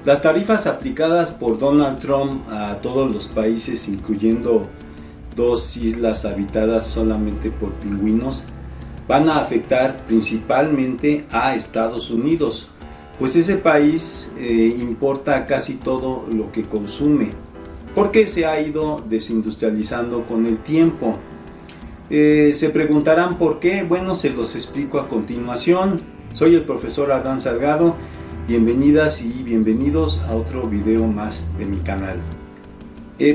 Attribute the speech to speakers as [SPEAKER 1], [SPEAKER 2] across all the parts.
[SPEAKER 1] Las tarifas aplicadas por Donald Trump a todos los países, incluyendo 2 islas habitadas solamente por pingüinos, van a afectar principalmente a Estados Unidos, pues ese país importa casi todo lo que consume, porque se ha ido desindustrializando con el tiempo. Se preguntarán por qué. Bueno, se los explico a continuación. Soy el profesor Adán Salgado. Bienvenidas y bienvenidos a otro video más de mi canal.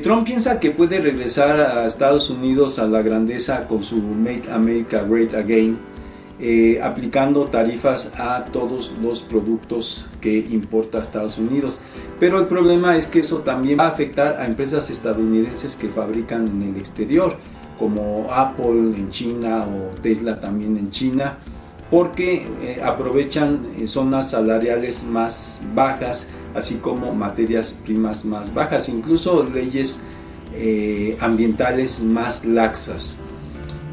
[SPEAKER 1] Trump piensa que puede regresar a Estados Unidos a la grandeza con su Make America Great Again, aplicando tarifas a todos los productos que importa a Estados Unidos. Pero el problema es que eso también va a afectar a empresas estadounidenses que fabrican en el exterior, como Apple en China o Tesla también en China, porque aprovechan zonas salariales más bajas, así como materias primas más bajas, incluso leyes ambientales más laxas.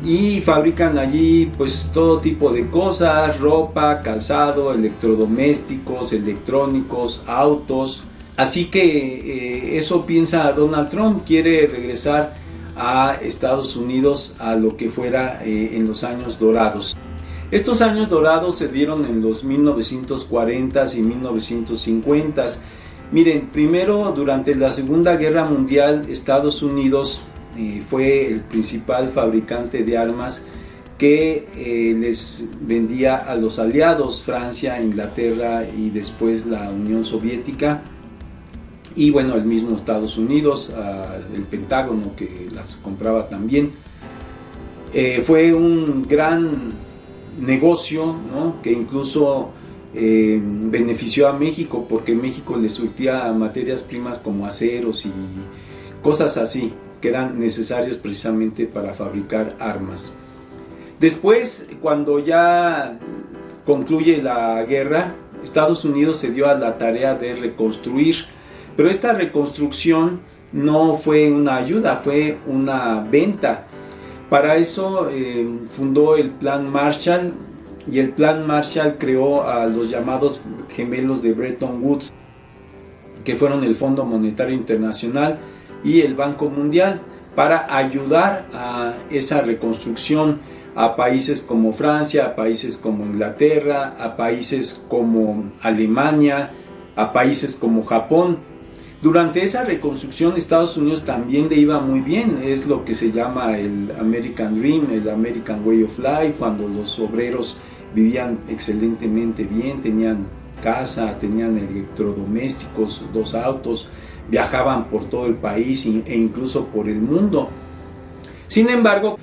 [SPEAKER 1] Y fabrican allí pues todo tipo de cosas: ropa, calzado, electrodomésticos, electrónicos, autos. Así que eso piensa Donald Trump. Quiere regresar a Estados Unidos a lo que fuera en los años dorados. Estos años dorados se dieron en los 1940s y 1950s. Miren, primero, durante la Segunda Guerra Mundial, Estados Unidos fue el principal fabricante de armas que les vendía a los aliados, Francia, Inglaterra y después la Unión Soviética. Y bueno, el mismo Estados Unidos, el Pentágono, que las compraba también. Fue un gran negocio, ¿no?, que incluso benefició a México, porque México le surtía materias primas como aceros y cosas así, que eran necesarios precisamente para fabricar armas. Después, cuando ya concluye la guerra, Estados Unidos se dio a la tarea de reconstruir. Pero esta reconstrucción no fue una ayuda, fue una venta. Para eso fundó el Plan Marshall, y el Plan Marshall creó a los llamados gemelos de Bretton Woods, que fueron el Fondo Monetario Internacional y el Banco Mundial, para ayudar a esa reconstrucción a países como Francia, a países como Inglaterra, a países como Alemania, a países como Japón. Durante esa reconstrucción, Estados Unidos también le iba muy bien. Es lo que se llama el American Dream, el American Way of Life, cuando los obreros vivían excelentemente bien, tenían casa, tenían electrodomésticos, 2 autos, viajaban por todo el país e incluso por el mundo. Sin embargo,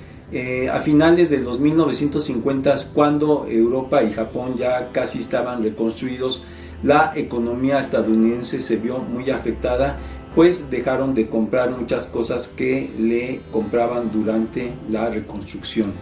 [SPEAKER 1] a finales de los 1950s, cuando Europa y Japón ya casi estaban reconstruidos, la economía estadounidense se vio muy afectada, pues dejaron de comprar muchas cosas que le compraban durante la reconstrucción.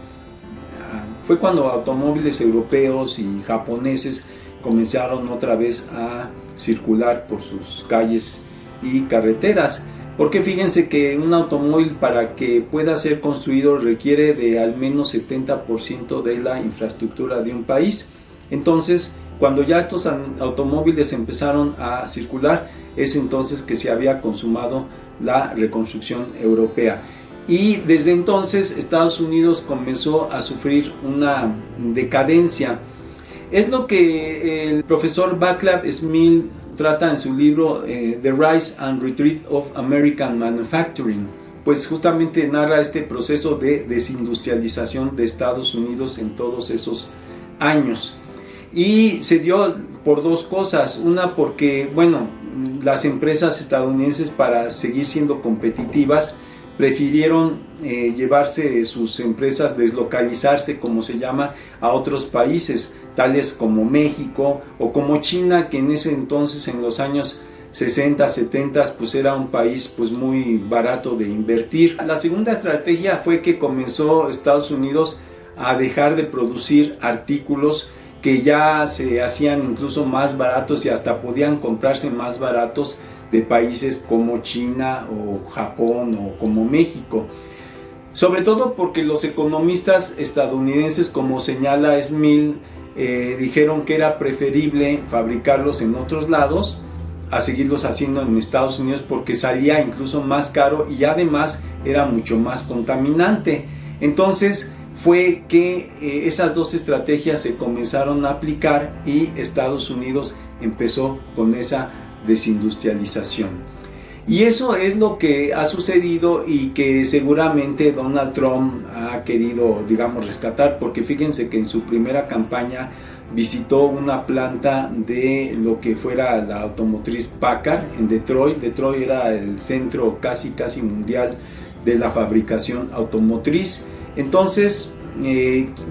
[SPEAKER 1] Fue cuando automóviles europeos y japoneses comenzaron otra vez a circular por sus calles y carreteras, porque fíjense que un automóvil, para que pueda ser construido, requiere de al menos 70% de la infraestructura de un país. Entonces, cuando ya estos automóviles empezaron a circular, es entonces que se había consumado la reconstrucción europea. Y desde entonces Estados Unidos comenzó a sufrir una decadencia. Es lo que el profesor Vaclav Smil trata en su libro The Rise and Retreat of American Manufacturing. Pues justamente narra este proceso de desindustrialización de Estados Unidos en todos esos años. Y se dio por 2 cosas. Una, porque bueno, las empresas estadounidenses, para seguir siendo competitivas, prefirieron llevarse sus empresas, deslocalizarse, como se llama, a otros países, tales como México o como China, que en ese entonces, en los años 60, 70, pues era un país pues muy barato de invertir. La segunda estrategia fue que comenzó Estados Unidos a dejar de producir artículos que ya se hacían incluso más baratos y hasta podían comprarse más baratos de países como China o Japón o como México. Sobre todo porque los economistas estadounidenses, como señala Smil, dijeron que era preferible fabricarlos en otros lados a seguirlos haciendo en Estados Unidos porque salía incluso más caro y además era mucho más contaminante. Entonces fue que esas dos estrategias se comenzaron a aplicar y Estados Unidos empezó con esa desindustrialización. Y eso es lo que ha sucedido y que seguramente Donald Trump ha querido, digamos, rescatar, porque fíjense que en su primera campaña visitó una planta de lo que fuera la automotriz Packard en Detroit. Detroit era el centro casi mundial de la fabricación automotriz. Entonces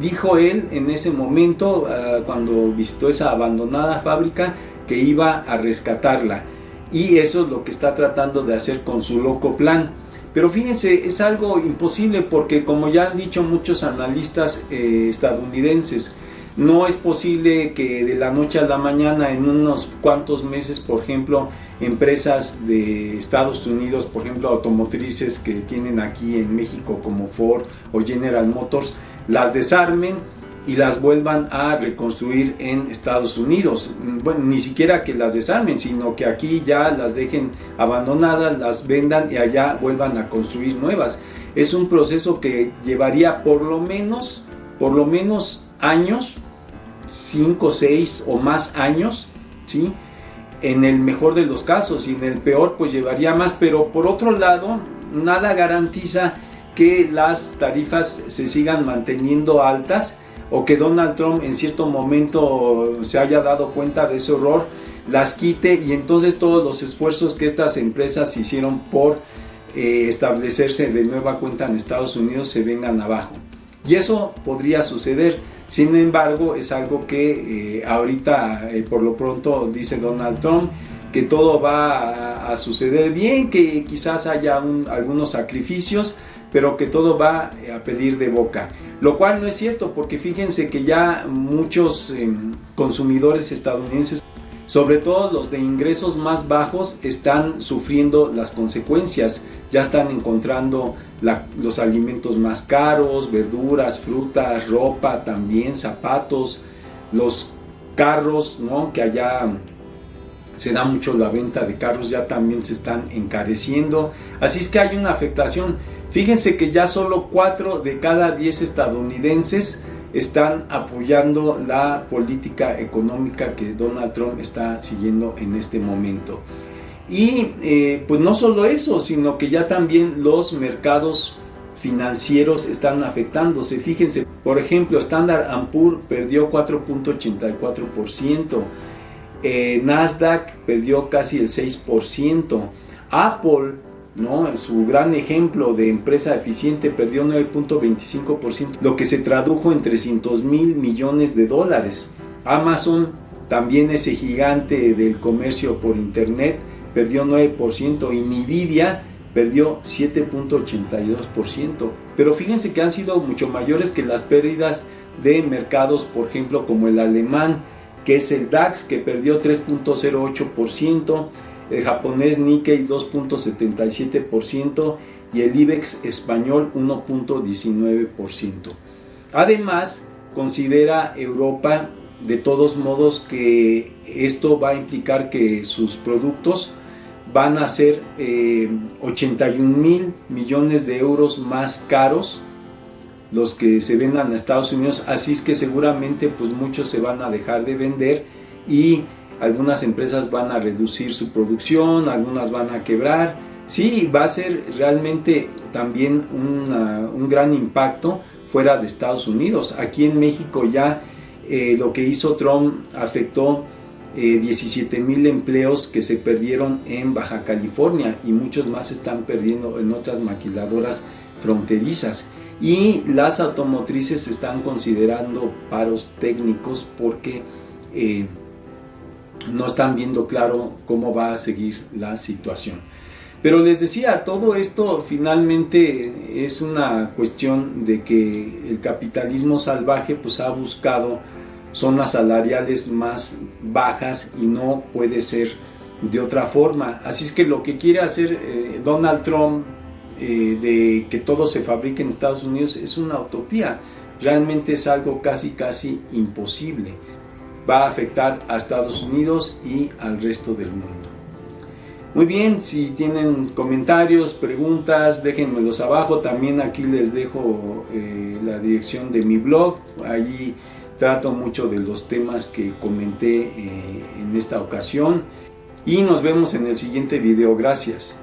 [SPEAKER 1] dijo él en ese momento, cuando visitó esa abandonada fábrica, que iba a rescatarla. Y eso es lo que está tratando de hacer con su loco plan. Pero fíjense, es algo imposible porque, como ya han dicho muchos analistas estadounidenses, no es posible que de la noche a la mañana, en unos cuantos meses, por ejemplo, empresas de Estados Unidos, por ejemplo, automotrices que tienen aquí en México como Ford o General Motors, las desarmen y las vuelvan a reconstruir en Estados Unidos. Bueno, ni siquiera que las desarmen, sino que aquí ya las dejen abandonadas, las vendan y allá vuelvan a construir nuevas. Es un proceso que llevaría por lo menos años, 5, 6 o más años, ¿sí? En el mejor de los casos, y en el peor pues llevaría más. Pero por otro lado, nada garantiza que las tarifas se sigan manteniendo altas, o que Donald Trump en cierto momento se haya dado cuenta de ese horror, las quite, y entonces todos los esfuerzos que estas empresas hicieron por establecerse de nueva cuenta en Estados Unidos se vengan abajo. Y eso podría suceder. Sin embargo, es algo que ahorita por lo pronto dice Donald Trump, que todo va a suceder bien, que quizás haya algunos sacrificios, pero que todo va a pedir de boca. Lo cual no es cierto, porque fíjense que ya muchos consumidores estadounidenses, sobre todo los de ingresos más bajos, están sufriendo las consecuencias. Ya están encontrando los alimentos más caros, verduras, frutas, ropa también, zapatos, los carros, ¿no? Que allá se da mucho la venta de carros, ya también se están encareciendo. Así es que hay una afectación. Fíjense que ya solo 4 de cada 10 estadounidenses están apoyando la política económica que Donald Trump está siguiendo en este momento. Y pues no solo eso, sino que ya también los mercados financieros están afectándose. Fíjense, por ejemplo, Standard & Poor's perdió 4.84%, Nasdaq perdió casi el 6%, Apple, ¿no? Su gran ejemplo de empresa eficiente, perdió 9.25%, lo que se tradujo en 300,000 millones de dólares. Amazon, también ese gigante del comercio por internet, perdió 9%, y Nvidia perdió 7.82%. Pero fíjense que han sido mucho mayores que las pérdidas de mercados, por ejemplo, como el alemán, que es el DAX, que perdió 3.08%, el japonés Nikkei 2.77% y el IBEX español 1.19%. Además, considera Europa de todos modos que esto va a implicar que sus productos van a ser 81,000 millones de euros más caros los que se vendan a Estados Unidos. Así es que seguramente pues muchos se van a dejar de vender y algunas empresas van a reducir su producción, algunas van a quebrar. Sí, va a ser realmente también un gran impacto fuera de Estados Unidos. Aquí en México ya lo que hizo Trump afectó 17,000 empleos que se perdieron en Baja California, y muchos más se están perdiendo en otras maquiladoras fronterizas. Y las automotrices están considerando paros técnicos porque no están viendo claro cómo va a seguir la situación. Pero les decía, todo esto finalmente es una cuestión de que el capitalismo salvaje pues ha buscado zonas salariales más bajas y no puede ser de otra forma. Así es que lo que quiere hacer Donald Trump de que todo se fabrique en Estados Unidos es una utopía. Realmente es algo casi imposible. Va a afectar a Estados Unidos y al resto del mundo. Muy bien, si tienen comentarios, preguntas, déjenmelos abajo. También aquí les dejo la dirección de mi blog. Allí trato mucho de los temas que comenté en esta ocasión. Y nos vemos en el siguiente video. Gracias.